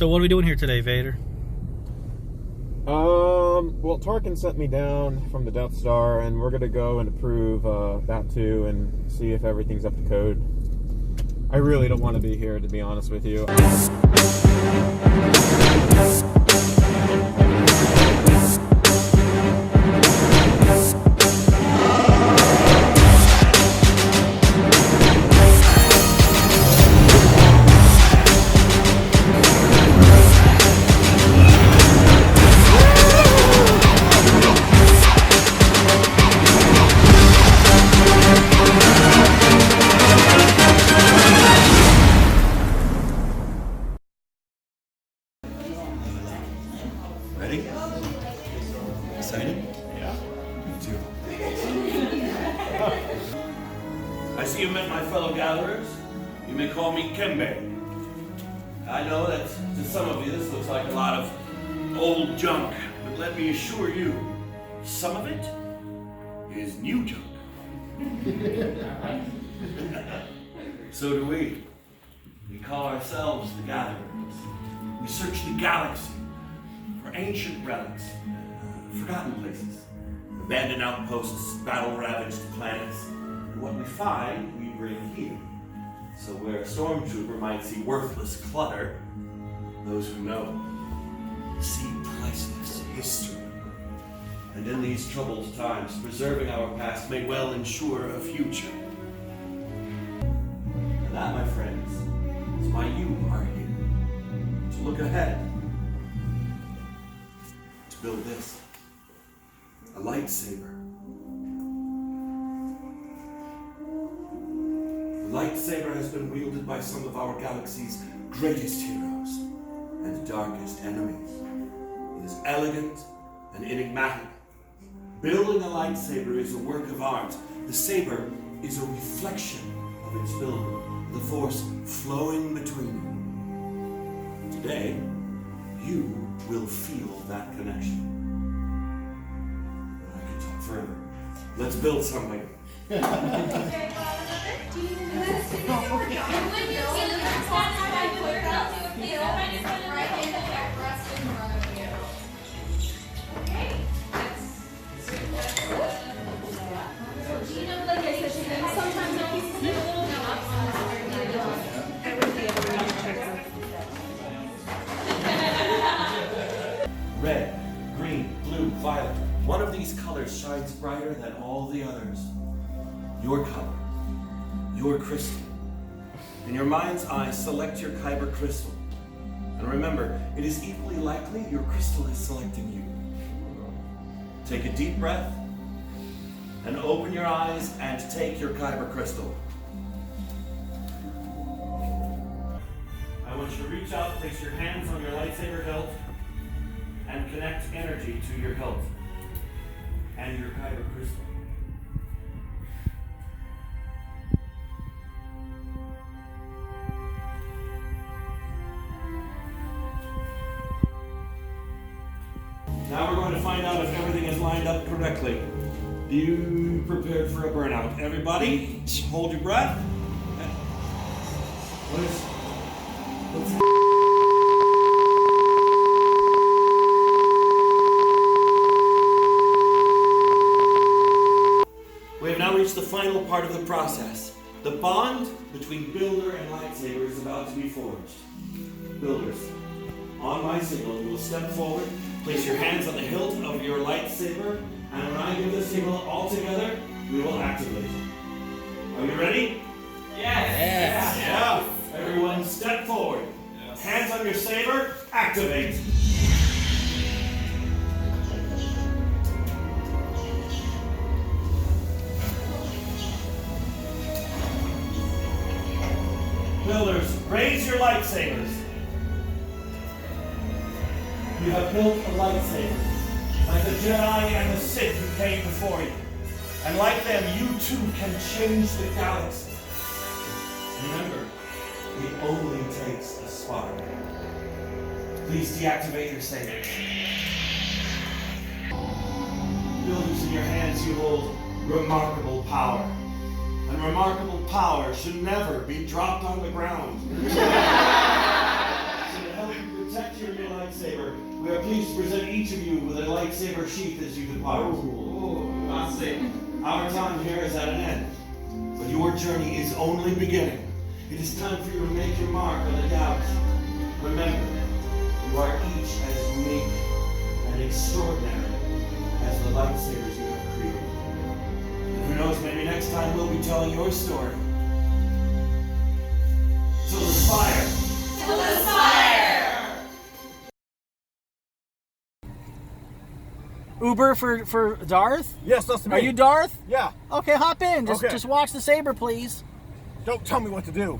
So what are we doing here today, Vader? Well, Tarkin sent me down from the Death Star, and we're gonna go and approve that too, and see if everything's up to code. I really don't want to be here, to be honest with you. Ready? Excited? Yeah. Me too. I see you met my fellow gatherers. You may call me Kembe. I know that to some of you this looks like a lot of old junk, but let me assure you, some of it is new junk. So do we. We call ourselves the Gatherers. We search the galaxy for ancient relics, forgotten places, abandoned outposts, battle-ravaged planets. And what we find, we bring here. So where a stormtrooper might see worthless clutter, those who know see priceless history. And in these troubled times, preserving our past may well ensure a future. And that, my friends, is why you are here. To look ahead. To build this. A lightsaber. The lightsaber has been wielded by some of our galaxy's greatest heroes and darkest enemies. It is elegant and enigmatic. Building a lightsaber is a work of art. The saber is a reflection of its builder, the force flowing between them. Today, you will feel that connection. I could talk further. Let's build something. Red, green, blue, violet. One of these colors shines brighter than all the others. Your color, your crystal. In your mind's eye, select your kyber crystal. And remember, it is equally likely your crystal is selecting you. Take a deep breath and open your eyes and take your kyber crystal. I want you to reach out, place your hands on your lightsaber hilt, and connect energy to your hilt and your kyber crystal. Now we're going to find out if everything is lined up correctly. Do you prepared for a burnout? Everybody, hold your breath. We have now reached the final part of the process. The bond between builder and lightsaber is about to be forged. Builders, on my signal, you will step forward, place your hands on the hilt of your lightsaber, and when I give the signal all together, we will activate. Are you ready? Yes! Yeah! Everyone step forward. Yes. Hands on your saber, activate. Builders, raise your lightsabers. You have built a lightsaber. Like the Jedi and the Sith who came before you. And like them, you too can change the galaxy. Remember, it only takes a spark. Please deactivate your sabers. Builders, in your hands you hold remarkable power. And remarkable power should never be dropped on the ground. So to help you protect each of you with a lightsaber sheath as you depart. Let's see. Our time here is at an end, but your journey is only beginning. It is time for you to make your mark on the galaxy. Remember, you are each as unique and extraordinary as the lightsabers you have created. And who knows, maybe next time we'll be telling your story. So let's fire! To the fire! Uber for Darth? Yes, that's me. Are you Darth? Yeah. Okay, hop in. Just Okay. just watch the saber, please. Don't tell me what to do.